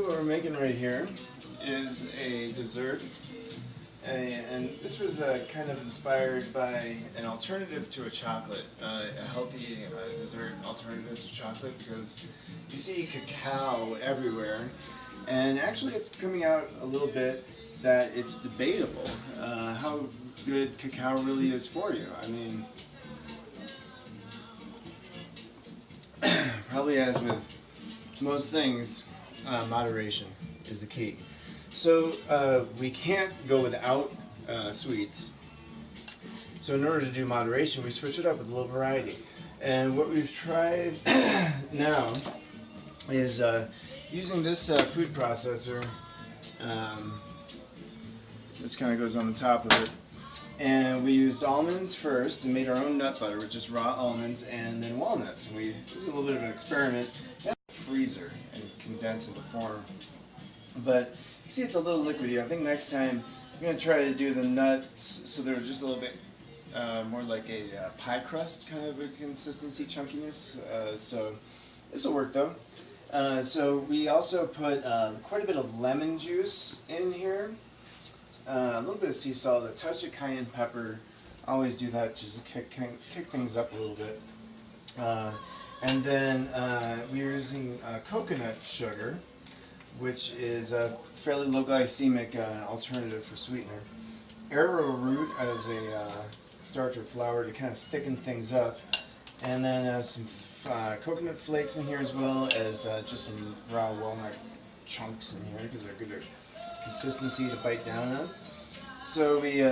what we're making right here is a dessert, and this was kind of inspired by an alternative to a chocolate, a healthy dessert alternative to chocolate, because you see cacao everywhere, and actually it's coming out a little bit that it's debatable how good cacao really is for you. I mean, probably as with most things, moderation is the key. So we can't go without sweets. So in order to do moderation, we switch it up with a little variety. And what we've tried now is using this food processor. This kind of goes on the top of it. And we used almonds first and made our own nut butter with just raw almonds, and then walnuts. And this is a little bit of an experiment. Freezer and condense into form. But you see, it's a little liquidy. I think next time I'm going to try to do the nuts so they're just a little bit more like a pie crust kind of a consistency, chunkiness. So this will work though. So we also put quite a bit of lemon juice in here. A little bit of sea salt, a touch of cayenne pepper. I always do that just to kick things up a little bit. And then we're using coconut sugar, which is a fairly low glycemic alternative for sweetener. Arrowroot as a starch or flour to kind of thicken things up. And then some coconut flakes in here, as well as just some raw walnut chunks in here because they're good consistency to bite down on. So we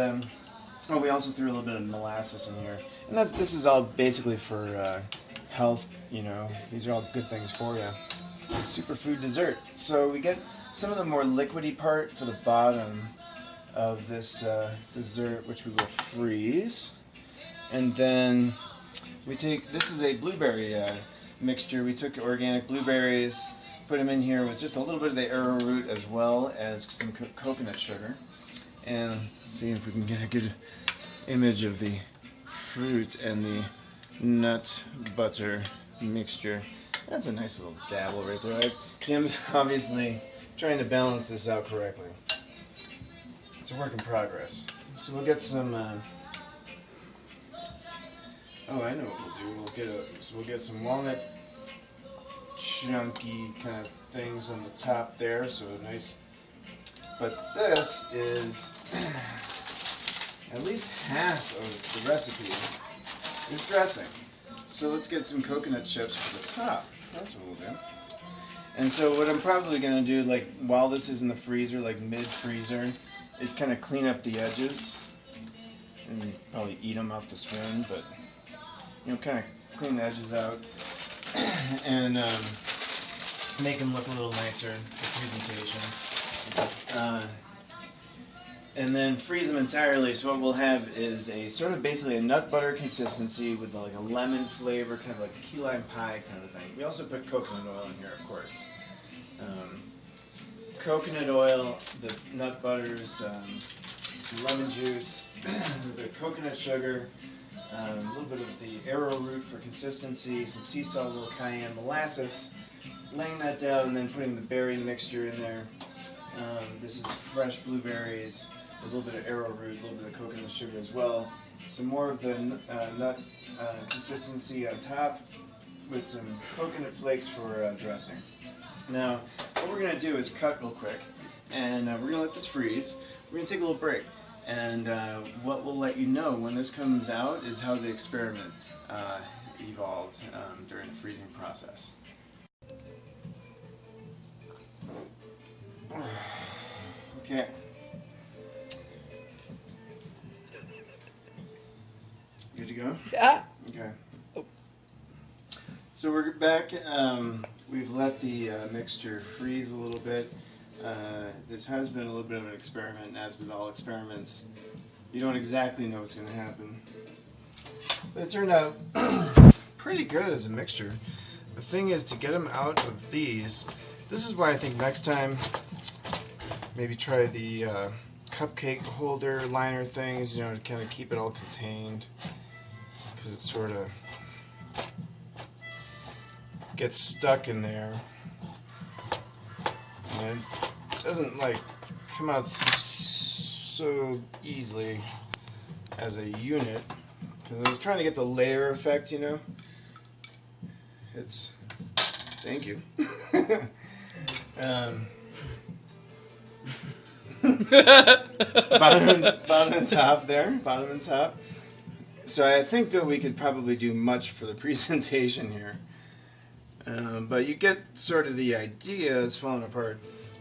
also threw a little bit of molasses in here, and this is all basically for health. You know, these are all good things for you. Superfood dessert. So we get some of the more liquidy part for the bottom of this dessert, which we will freeze, and then we take. This is a blueberry mixture. We took organic blueberries, put them in here with just a little bit of the arrowroot as well as some coconut sugar. And let's see if we can get a good image of the fruit and the nut butter mixture. That's a nice little dabble right there. See, I'm obviously trying to balance this out correctly. It's a work in progress. So we'll get some. Oh, I know what we'll do. We'll get some walnut chunky kind of things on the top there, so nice. But this is at least half of the recipe is dressing. So let's get some coconut chips for the top. That's what we'll do. And so what I'm probably going to do, like while this is in the freezer, like mid-freezer, is kind of clean up the edges and probably eat them off the spoon, but you know, kind of clean the edges out and make them look a little nicer for presentation. And then freeze them entirely. So what we'll have is a sort of basically a nut butter consistency with like a lemon flavor, kind of like a key lime pie kind of thing. We also put coconut oil in here, of course. Coconut oil, the nut butters, some lemon juice, the coconut sugar, a little bit of the arrowroot for consistency, some sea salt, a little cayenne, molasses, laying that down and then putting the berry mixture in there. This is fresh blueberries, a little bit of arrowroot, a little bit of coconut sugar as well. Some more of the nut consistency on top with some coconut flakes for dressing. Now, what we're going to do is cut real quick, and we're going to let this freeze. We're going to take a little break, and what will let you know when this comes out is how the experiment evolved during the freezing process. Okay. Good to go? Yeah. Okay. So we're back. We've let the mixture freeze a little bit. This has been a little bit of an experiment, and as with all experiments, you don't exactly know what's going to happen. But it turned out pretty good as a mixture. The thing is to get them out of these. This is why I think next time maybe try the cupcake holder liner things, you know, to kind of keep it all contained, because it sort of gets stuck in there. and it doesn't like come out so easily as a unit, because I was trying to get the layer effect, you know. It's, thank you. Bottom and top there, bottom and top. So I think that we could probably do much for the presentation here. But you get sort of the idea. It's falling apart.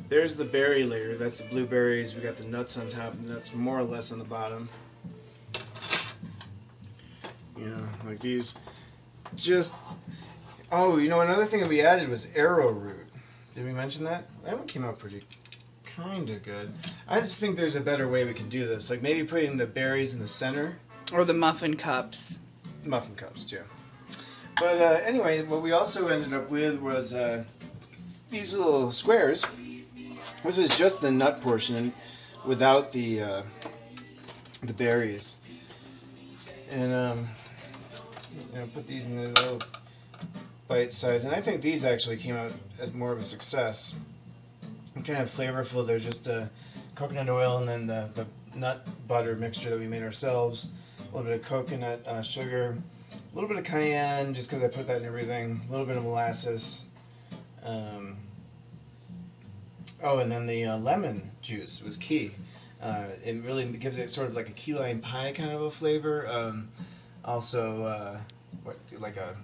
There's the berry layer. That's the blueberries. We got the nuts on top, and the nuts more or less on the bottom. You know, like these. Just, oh, you know, another thing that we added was arrowroot. Did we mention that? That one came out pretty kind of good. I just think there's a better way we can do this. Like maybe putting the berries in the center. Or the muffin cups. Muffin cups, too. But anyway, what we also ended up with was these little squares. This is just the nut portion without the berries. And you know, put these in the little bite size. And I think these actually came out as more of a success. They're kind of flavorful. They're just coconut oil and then the nut butter mixture that we made ourselves. A little bit of coconut sugar, a little bit of cayenne, just because I put that in everything, a little bit of molasses. Oh, and then the lemon juice was key. It really gives it sort of like a key lime pie kind of a flavor. Also, like a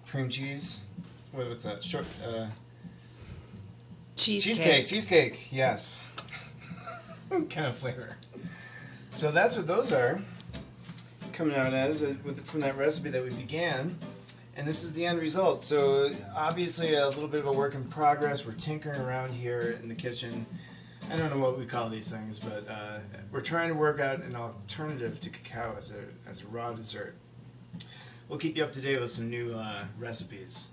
cream cheese. What's that? Short cheesecake. Yes, kind of flavor. So that's what those are coming out as from that recipe that we began. And this is the end result. So obviously a little bit of a work in progress. We're tinkering around here in the kitchen. I don't know what we call these things, but we're trying to work out an alternative to cacao as a raw dessert. We'll keep you up to date with some new recipes.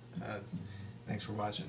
Thanks for watching.